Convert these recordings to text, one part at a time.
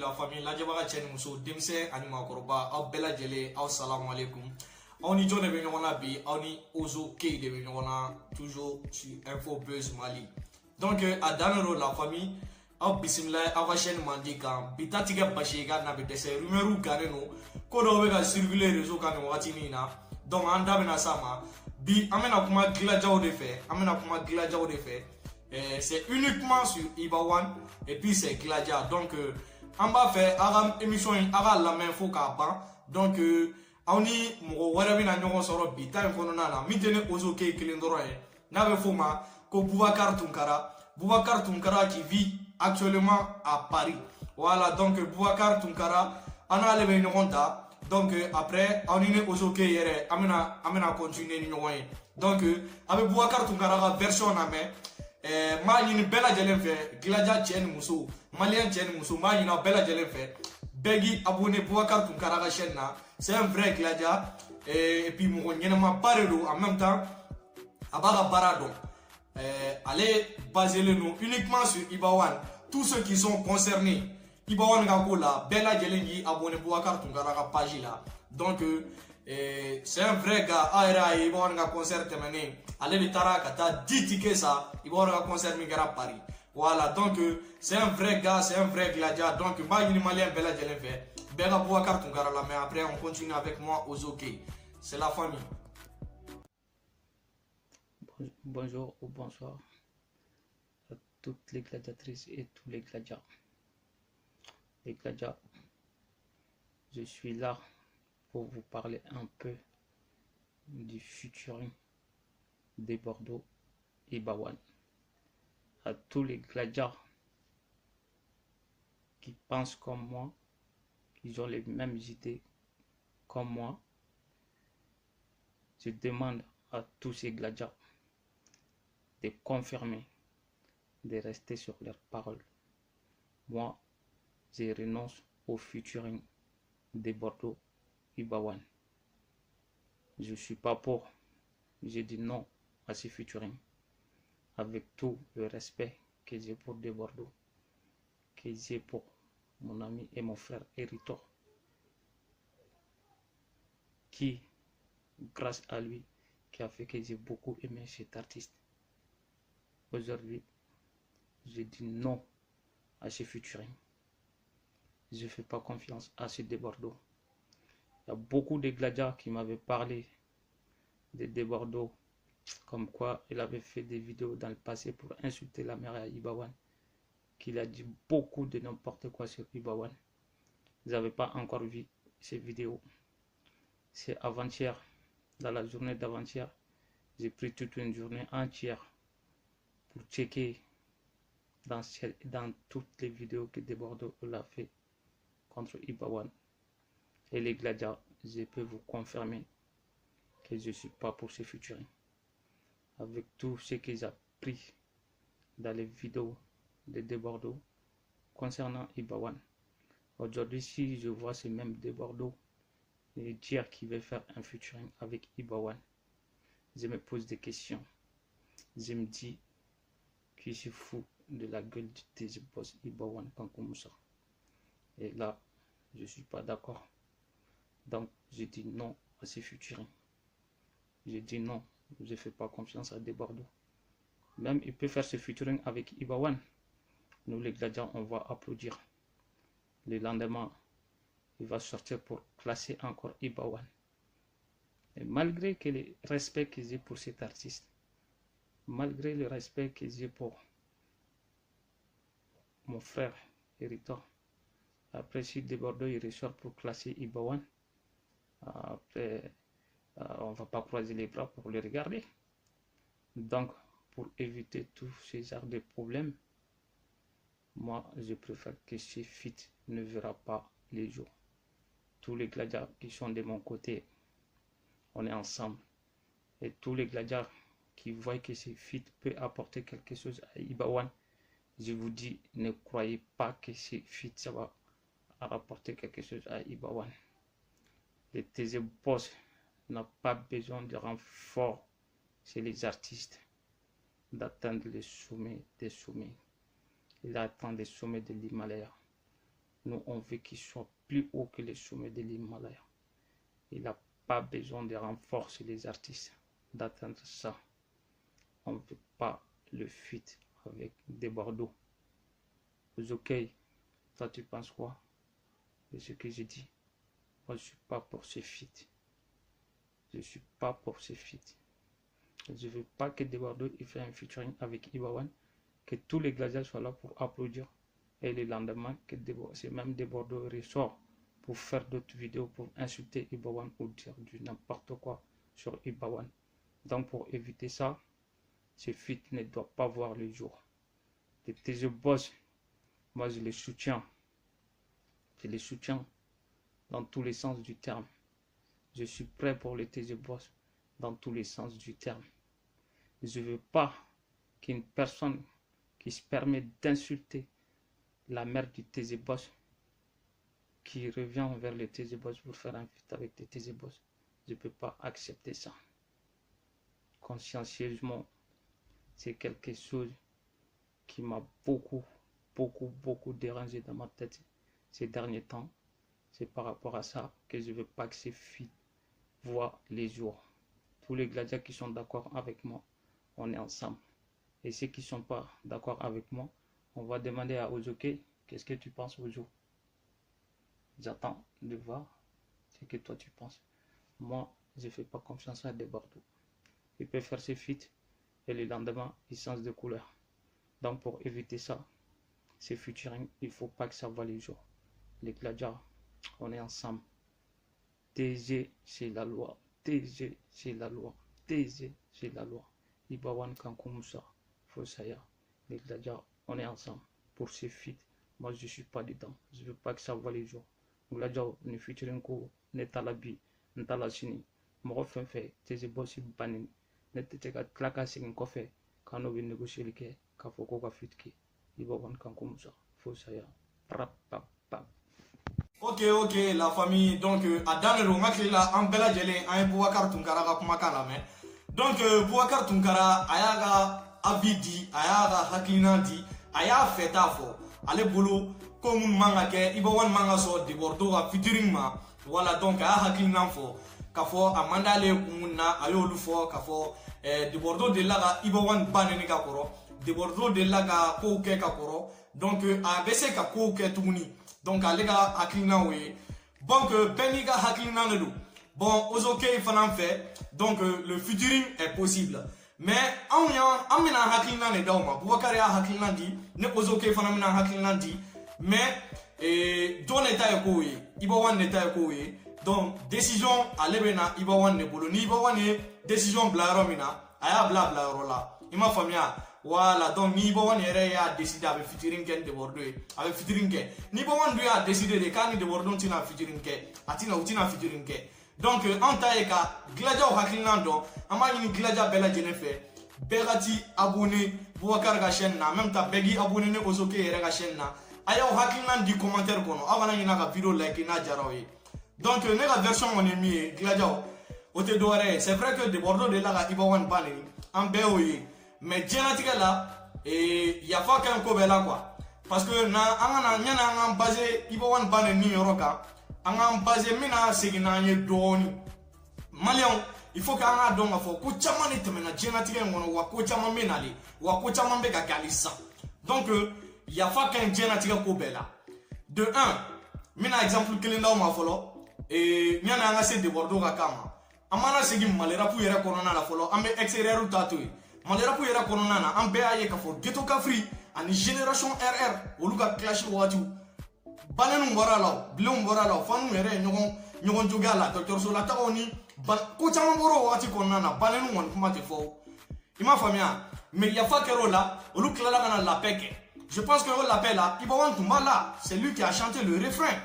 la famille lajɛbaga cɛ ni muso denmisɛn ani maakɔrɔba aw bɛɛ lajɛlen aw salamu alaikum aw ni jɔn de bɛ ɲɔgɔn na bi aw ni Ozo K de bɛ ɲɔgɔn na toujours sur Info Buzz Mali donc a dannen do la famille aw bisimila aw ka chaîne mandi kan bi ta tigɛ basi ye ka na bɛ dɛsɛ rumeur gannen do ko dɔw bɛ ka circuler réseau kan nin wagati in na donc an da bɛna s'a ma bi an bɛna kuma gilajaw de fɛ c'est uniquement sur Iba1 et puis c'est Gladia donc an b'a fɛ a ka émission in a ka lamɛn fo k'a ban donc aw ni mɔgɔ wɛrɛ bɛna ɲɔgɔn sɔrɔ bi ta in kɔnɔna na min tɛ ne Ozo K kelen dɔrɔn ye n'a bɛ f'o ma ko Boubacar Tunkara qui vit actuellement à Paris voilà donc Boubacar Tunkara an n'ale bɛ ɲɔgɔn ta donc après aw ni ne Ozo K yɛrɛ an bɛna continuer ni ɲɔgɔn ye donc a bɛ Boubacar Tunkara ka version lamɛn m'a ɲini bɛɛ lajɛlen fɛ Gladia cɛ ni muso malien cɛ ni muso m'a ɲini aw bɛɛ lajɛlen fɛ bɛɛ k'i abonné Boubacar Tunkara ka chaîne na c'est un vrai Gladia et puis mɔgɔ ɲɛnɛmaba de don en même temps a b'a ka baara dɔn ale basélen don uniquement sur Iba1 tous ceux qui sont concernés Iba1 ka ko la bɛɛ lajɛlen k'i abonné Boubacar Tunkara ka page la donc c'est un vrai gars a yɛrɛ a ye Iba1 ka concert tɛmɛnen ale de taara ka taa 10 tickets sa Iba1 ka concert min kɛra Paris voilà donc c'est un vrai gars c'est un vrai Gladia donc n b'a ɲini malien bɛɛ lajɛlen fɛ bɛɛ ka Boubacar Tunkara la mais après on continue avec moi Ozo K c'est la famille. Bonjour ou bonsoir à toutes les gladiatrices et tous les gladiats. Les gladiats, je suis là pour vous parler un peu du featuring des Bordeaux Iba1. À tous les gladiats qui pensent comme moi, qui ont les mêmes idées comme moi, je demande à tous ces gladiats de confirmer, de rester sur leurs paroles. Moi, je renonce au featuring des Bordeaux Iba1. Je ne suis pas pour. J'ai dit non à ce featuring. Avec tout le respect que j'ai pour des Bordeaux, que j'ai pour mon ami et mon frère Hérito, qui, grâce à lui, qui a fait que j'ai beaucoup aimé cet artiste. Aujourd'hui, j'ai dit non à ce featuring. Je ne fais pas confiance à ce de Bordeaux. Il y a beaucoup de gladiateurs qui m'avaient parlé de Bordeaux, comme quoi il avait fait des vidéos dans le passé pour insulter la mère à Iba1, qu'il a dit beaucoup de n'importe quoi sur Iba1. Vous n'avez pas encore vu ces vidéos. C'est avant-hier, dans la journée d'avant-hier, j'ai pris toute une journée entière pour checker dans toutes les vidéos que de Bordeaux a fait contre Iba1. Et les gladiateurs, je peux vous confirmer que je ne suis pas pour ce featuring. Avec tout ce que j'ai appris dans les vidéos de Bordeaux concernant Iba1. Aujourd'hui, si je vois ces mêmes de Bordeaux et dire qu'il veut faire un featuring avec Iba1, je me pose des questions. Je me dis qu'il se fout de la gueule des boss Iba1 comme ça. Et là, je ne suis pas d'accord. Donc, je dis non à ce featuring. Je dis non, je ne fais pas confiance à des Bordeaux. Même il peut faire ce featuring avec Iba1. Nous les gladiateurs, on va applaudir. Le lendemain, il va sortir pour classer encore Iba1. Et malgré que le respect que j'ai pour cet artiste, malgré le respect que j'ai pour mon frère Hérito, après si de Bordeaux il ressort pour classer Iba1, après on ne va pas croiser les bras pour le regarder. Donc pour éviter tous ces genres de problèmes, moi je préfère que ce feat ne verra pas les jours. Tous les gladiateurs qui sont de mon côté, on est ensemble. Et tous les gladiateurs qui voient que ce feat peut apporter quelque chose à Iba1, je vous dis, ne croyez pas que ce feat ça va rapporter quelque chose à Iba1. Le TZ Boss n'a pas besoin de renfort chez les artistes d'atteindre les sommets des sommets. Il attend les sommets de l'Himalaya. Nous, on veut qu'il soit plus haut que les sommets de l'Himalaya. Il n'a pas besoin de renforcer les artistes d'atteindre ça. On ne veut pas le feat avec des Bordeaux. Ok, toi tu penses quoi de ce que j'ai dit? Moi je suis pas pour ce feat. Je suis pas pour ce feat. Je veux pas que des Bordeaux il fait un featuring avec Ibawan, que tous les glaciers soient là pour applaudir. Et le lendemain, que c'est même des Bordeaux ressort pour faire d'autres vidéos pour insulter Ibawan ou dire du n'importe quoi sur Ibawan. Donc pour éviter ça, ce feat ne doit pas voir le jour. Les TG Boss, moi je les soutiens. Je les soutiens dans tous les sens du terme. Je suis prêt pour les TG Boss dans tous les sens du terme. Je ne veux pas qu'une personne qui se permet d'insulter la mère du TG Boss, qui revient vers les TG Boss pour faire un feat avec les TG Boss. Je ne peux pas accepter ça. Consciencieusement, c'est quelque chose qui m'a beaucoup dérangé dans ma tête ces derniers temps. C'est par rapport à ça que je ne veux pas que ces filles voient les jours. Tous les gladiateurs qui sont d'accord avec moi, on est ensemble. Et ceux qui ne sont pas d'accord avec moi, on va demander à Ozoké, qu'est-ce que tu penses, Ozo? J'attends de voir ce que toi tu penses. Moi, je ne fais pas confiance à des Bordeaux. Il peut faire ses feats et le lendemain, il change de couleur. Donc pour éviter ça, ces featuring, il ne faut pas que ça voit les jours. Les gladiateurs, on est ensemble. TG, c'est la loi. TG, c'est la loi. TG, c'est la loi. Ibawan Kankoumoussa, Fosaya. Les gladiateurs, on est ensemble. Pour ces feats, moi je ne suis pas dedans. Je ne veux pas que ça voit les jours. Gladiateurs, ne featuring ko, ne talabi, ne talasini. Mɔgɔ fɛn fɛn tɛ se bɔsi bannen ne tɛ se ka tila ka segin kɔfɛ k'an n'o bɛ négocier kɛ k'a fɔ ko ka fit kɛ i b'a kɔni kan ko musa fo saya rapapap. Ok, la famille, donc à Danero, Makila, en bella gelé, un Bouakar Tunkara, Kumakala, mais donc Bouakar Tunkara, Ayaga Abidi, Ayaga Hakinandi, Aya Fetafo, allez boulot, comme un manga, Ibawan manga so, de Bordeaux à featuring ma, voilà donc à Hakinanfo. K'a fɔ a man d'ale kun na a y'olu fɔ k'a fɔ de Bordeaux de la ka Ibawan baneni ka kɔrɔ de Bordeaux de la ka kow kɛ ka kɔrɔ donc a bɛ se ka kow kɛ tuguni donc ale ka hakilinaw ye donc bɛɛ n'i ka hakilina de don bon Ozoké fana fɛ donc le featuring est possible mais an bɛna hakilina de d'aw ma Boubacar y'a hakilina di ne Ozoké fana bɛna hakilina di mais jɔn de ta ye kow ye Ibawan de ta ye kow ye. Donc, décision, allez bena, Ibawan ne bolo. Ni Ibawan ne décision blaro mina, aya bla la. Ima famia, voilà. Donc, ni Ibawan a décidé avec featuring ken de Bordeaux, avec featuring ken. Ni Ibawan lui a décidé de quand de Bordeaux tina featuring ken, atina utina featuring ken. Donc, en taïka, gladia ou hakilando, amani gladia bella jenefe, berati abonné, Boubacar ga chaîne na, même ta begi abonné ne Ozoké ga chaîne na. Aya ou hakilan du commentaire kono, avant na ka vidéo like na jarawe. Donc, la version mon ami Gladiao, c'est vrai que de Bordeaux de la Ibawan Banning, en BOE, mais Djenatika là, il n'y a pas qu'un cobela quoi. Parce que na en basé Ibawan Banning ni Yoroka, en basé Mina Seginanye Doni. Malion, il faut qu'on a donc à faire Kouchaman et Temena Djenatika ou Kouchaman Menali, ou Kouchaman Beka Kalissa. Donc, il n'y a pas qu'un Djenatika Kobela. De 1, Mina exemple que l'on m'a follow. Et nous avons assez de Bordeaux à Kama. Amana segi malera pour yera corona la follow. Ambe extérieur tatoué. Malera pour yera corona na. Ambe aye kafo. Ghetto kafri. Ani génération RR. Oluka clash watu. Banenu mbora lao. Bleu mbora lao. Fanu mere nyogon juga la. Docteur Sola ta oni. Ko chama mboro wati corona na. Banenu wan kuma te fo. Ima famia. Mais il y a pas que là. Olu klala kana la peke. Je pense que la paix là. Ibawan Tumba là. C'est lui qui a chanté le refrain.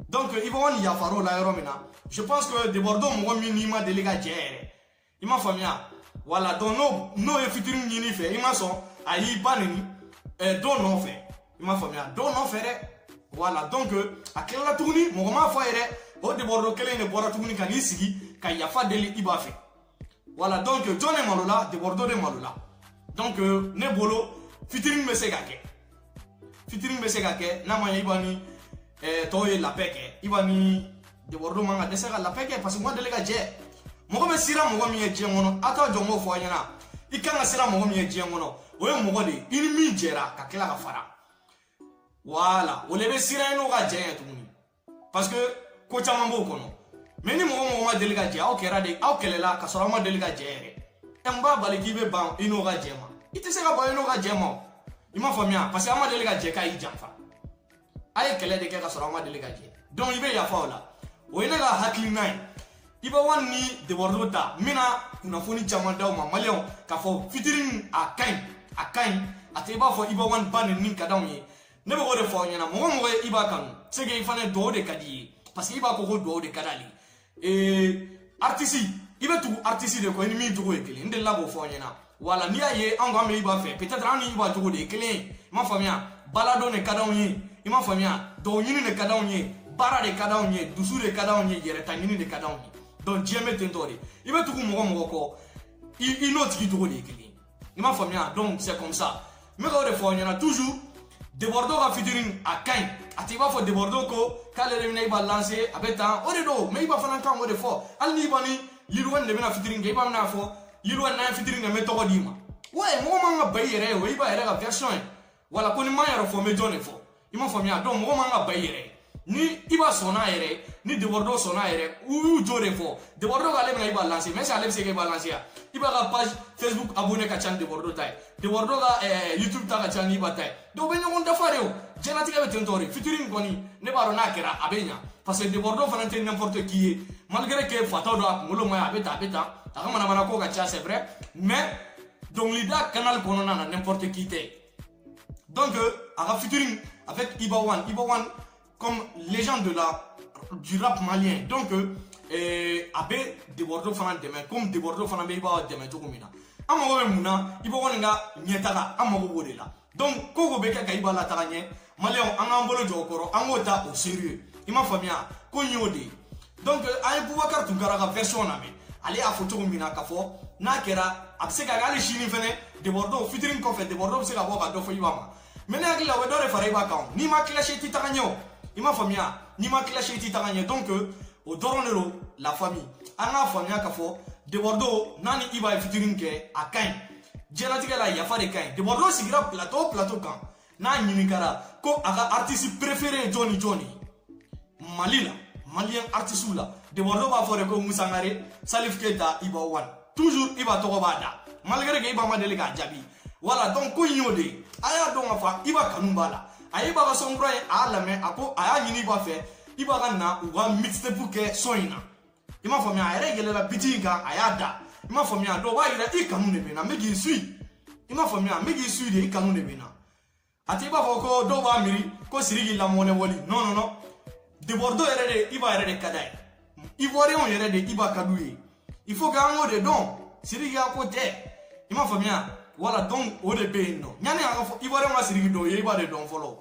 Donc, Ibawan Yafaro la Romina. Je pense que de Bordeaux, moi, minima de les gars, il m'a famille. Voilà, donc, nos featuring ni fait. Il m'a son, aïe, baneni, don non fait. Il m'a famille. Don non fait. Voilà, donc, à quelle la tournie, mon roman fait, au de Bordeaux, quelle est le Bordeaux tournie quand il s'y, quand il y a pas de l'Iba fait. Voilà, donc, John et Malola, de Bordeaux de Malola. Donc, Nebolo, featuring me segake. Featuring me segake, Namaya Ibani. tɔw ye lapɛ kɛ i b'a ni Debordo man ka dɛsɛ ka lapɛ kɛ parce que ma deli ka jɛ mɔgɔ bɛ sira mɔgɔ min ye diɲɛ kɔnɔ a t'a jɔ m'o fɔ a ɲɛna i kan ka sira mɔgɔ min ye diɲɛ kɔnɔ o ye mɔgɔ de i ni min jɛra ka tila ka fara voilà o le bɛ sira ye n'o ka jɛ ye tuguni parce que ko caman b'o kɔnɔ mais ni mɔgɔ ma deli ka jɛ aw kɛra de aw kɛlɛla ka sɔrɔ aw ma deli ka jɛ yɛrɛ n b'a bali k'i bɛ ban i n'o ka jɛ ma i tɛ se ka ban i n'o ka jɛ ma i m'a faamuya parce que aw ma deli ka jɛ k'a y'i janfa a ye kɛlɛ de kɛ ka sɔrɔ aw ma deli ka jɛ donc i bɛ yafa o la o ye ne ka hakilina ye i bɛ wani ni Debordo ta n bɛna kunnafoni caman d'aw ma maliyɛnw k'a fɔ fitiri a ka ɲi a tɛ i b'a fɔ i bɛ wani ba nin ka d'anw ye ne bɛ o de fɔ aw ɲɛna mɔgɔ mɔgɔ ye i b'a kanu c'est que i fana duwawu de ka di i ye parce que i b'a fɔ ko duwawu de ka d'ale artiste i bɛ tugu artiste de kɔ i ni min jogo ye kelen n delila k'o fɔ aw ɲɛna wala n'i y'a ye anw k'an bɛ i b'a fɛ peut-être an ni i b'a jogo de ye kelen ye i m'a faamuya balado de ka d'anw ye i m'a faamuya dɔw ɲini de ka d'anw ye baara de ka d'anw ye dusu de ka d'anw ye yɛrɛta ɲini de ka d'anw ye donc diɲɛ bɛ ten tɔ de i bɛ tugu mɔgɔ mɔgɔ kɔ i n'o tigi jogo de ye kelen ye i m'a faamuya donc c'est comme ça n bɛ k'o de fɔ aw ɲɛna toujours Debordo ka fitiri a ka ɲi a tɛ i b'a fɔ Debordo ko k'ale de bɛna i b'a lancer a bɛ tan o de don mais i b'a fana kan o de fɔ hali ni i b'a ni Lil de bɛna fitiri kɛ i b'a bɛna fɔ Lil Wayne n'an ye fitiri kɛ n bɛ tɔgɔ d'i ma ouais mɔgɔ man ka ba i yɛrɛ ye o i b'a yɛrɛ ka version ye wala ko ni ma yɛrɛ fɔ n bɛ jɔn de fɔ i m'a faamuya donc mɔgɔ man ka ba i yɛrɛ ye ni i b'a sɔn n'a yɛrɛ ni Debordo sɔn n'a yɛrɛ u y'u jo de fɔ Debordo k'ale bɛna i b'a lancer mais ale bɛ se k'e b'a lancer i b'a ka page Facebook abonné ka ca ni Debordo ta ye Debordo ka YouTube ta ka ca ni i ba ta ye donc u bɛ ɲɔgɔn dafa de o diɲɛlatigɛ bɛ ten tɔ de fitiri in kɔni ne b'a dɔn n'a kɛra a bɛ ɲa parce que Debordo fana tɛ n'importe qui ye malgré que fataw dɔ a kunkolo ma ɲi a bɛ tan a ka manamana ko ka ca c'est vrai mais dɔnkilida canal kɔnɔna na n'importe qui tɛ donc a ka fitiri avec Iba One comme légende du rap malien donc a bɛ Debordo fana dɛmɛ comme Debordo fana bɛ Iba dɛmɛ cogo min na an mago bɛ mun na Iba One ka ɲɛtaga an mago b'o de la donc ko bɛ kɛ ka Iba lataga ɲɛ maliyɛnw an k'an bolo jɔ o kɔrɔ an k'o ta au sérieux i m'a faamuya ko in y'o de ye donc an ye Boubacar Tunkara ka version lamɛn ale y'a fɔ cogo min na k'a fɔ n'a kɛra a bɛ se ka kɛ hali sini fɛnɛ Debordo fitiri kɔfɛ Debordo bɛ se ka bɔ ka dɔ fɔ Iba ma mais ne hakili la o bɛ dɔ de fara Iba kan n'i ma clash i tɛ taga ɲɛ o i m'a faamuya n'i ma clash i tɛ taga ɲɛ donc o dɔrɔn de don la famille an k'a faamuya k'a fɔ Debordo n'a ni Iba ye fitiri kɛ a ka ɲi diɲɛlatigɛ la yafa de ka ɲi Debordo sigira plateau kan n'a ɲininkara ko a ka artiste préféré ye jɔn ni jɔn ye Mali la malien artiste la Debordo b'a fɔ de ko Musangare Salif Keita Iba One toujours Iba tɔgɔ b'a da malgré que Iba ma deli k'a jaabi voilà donc ko in y'o de ye a y'a dɔn k'a fɔ Iba kanu b'a la a ye Iba ka son kura ye a y'a lamɛn a ko a y'a ɲini Iba fɛ Iba ka na u ka mixtape kɛ son in na i m'a faamuya a yɛrɛ yɛlɛla biti in kan a y'a da i m'a faamuya donc o b'a yira i kanu de bɛ na n bɛ k'i suis i m'a faamuya n bɛ k'i suis de i kanu de bɛ na a tɛ i b'a fɔ ko dɔw b'a miiri ko Sidiki lamɔnɛ wali non Debordo yɛrɛ de Iba yɛrɛ de ka d'a ye Ivoirien yɛrɛ de Iba ka d'u ye il faut que an k'o de dɔn Sidiki ka ko tɛ i m'a faamuya voilà donc o de bɛ yen nɔ yanni an ka fɔ Ivoirien ka Sidiki dɔn o ye Iba de dɔn fɔlɔ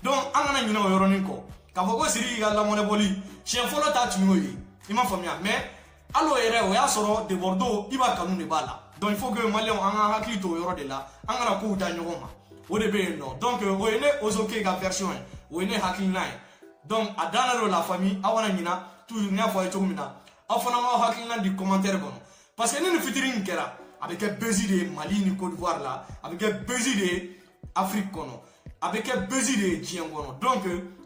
donc an kana ɲinɛ o yɔrɔnin kɔ k'a fɔ ko Sidiki ka lamɔnɛ bɔli siɲɛ fɔlɔ ta tun y'o ye i m'a faamuya mais hali o yɛrɛ o y'a sɔrɔ Debordo Iba kanu de b'a la donc il faut que maliyɛnw an ka hakili to o yɔrɔ de la an kana kow da ɲɔgɔn ma o de bɛ yen nɔ donc o ye ne Ozoke ka version ye o ye ne hakilina ye donc a dan de la famille aw kana ɲina toujours n y'a fɔ a ye cogo min na aw fana k'aw hakilina di commentaire kɔnɔ parce que ni nin fitiri in kɛra a bɛ kɛ buzz de ye Mali ni Côte d'Ivoire la a bɛ kɛ buzz de ye Afrique kɔnɔ a bɛ kɛ buzz de ye diɲɛ kɔnɔ donc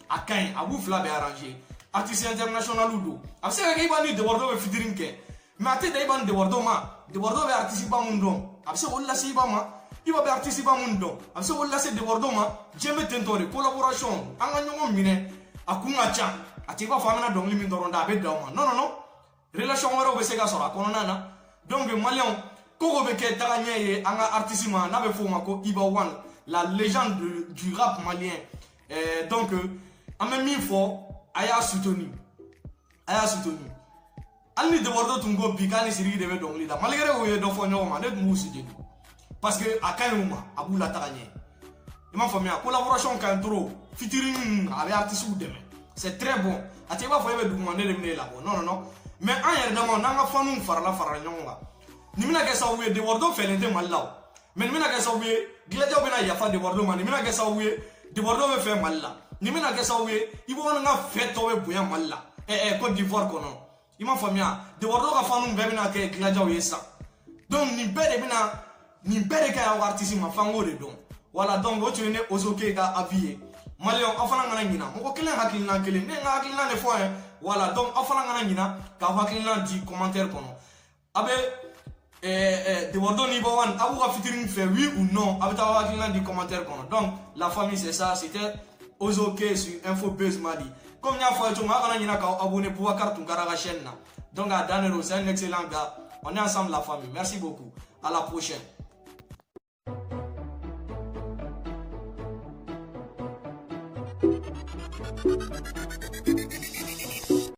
a ka ɲi a b'u fila bɛɛ arranger artiste international don a bɛ se ka kɛ Iba ni Debordo bɛ fitiri kɛ mais a tɛ da Iba ni Debordo ma Debordo bɛ artiste ba mun dɔn a bɛ se k'olu lase Iba ma Iba bɛ artiste ba mun dɔn a bɛ se k'olu lase Debordo ma diɲɛ bɛ ten tɔ de collaboration an ka ɲɔgɔn minɛ a kun ka ca a tɛ i b'a fɔ an bɛna dɔnkili min dɔrɔn da a bɛ da o ma non relation wɛrɛw bɛ se ka sɔrɔ a kɔnɔna na donc maliyɛnw ko bɛ kɛ taga ɲɛ ye an ka artiste ma n'a bɛ f'o ma ko Iba One la légende du rap malien donc an bɛ min fɔ a y'a soutenir hali ni Debordo tun ko bi k'a ni Sidiki de bɛ dɔnkili da malgré o ye dɔ fɔ ɲɔgɔn ma ne tun b'u soutenir parce que a ka ɲi u ma a b'u lataga ɲɛ i m'a faamuya collaboration ka ɲi trop fitiri a bɛ artistes dɛmɛ c'est très bon a tɛ i b'a fɔ e bɛ duguma ne de bɛ ne labɔ non mais an yɛrɛ dama n'an ka faniw farala ɲɔgɔn kan nin bɛna kɛ sababu ye Debordo fɛlen tɛ Mali la o mais nin bɛna kɛ sababu ye Gladiaw bɛna yafa Debordo ma nin bɛna kɛ sababu ye Debordo bɛ fɛ Mali la ni bɛna kɛ sababu ye i b'o n ka fɛ tɔ bɛ bonya Mali la Côte d'Ivoire kɔnɔ i m'a faamuya Dewardo ka fanu bɛɛ bɛna kɛ dilanjaw ye sa donc nin bɛɛ de kɛ aw artiste ma fango de dɔn voilà donc o tun ye ne Ozo K ka avis ye Maliyɛnw aw fana kana ɲina mɔgɔ kelen hakilina kelen ne n ka hakilina de fɔ ye voilà donc aw fana kana ɲina k'aw hakilina di commentaire kɔnɔ a bɛ Dewardo niveau 1 a b'u ka featuring fɛ oui ou non a bɛ taa aw hakilina di commentaire kɔnɔ donc la famille c'est ça c'était Ozo K sur Info Buzz Mali comme n y'a fɔ a ye cogo min a kana ɲina k'aw abonné Boubacar Tounkara ka chaîne na donc à Danero c'est un excellent gars on est ensemble la famille merci beaucoup à la prochaine.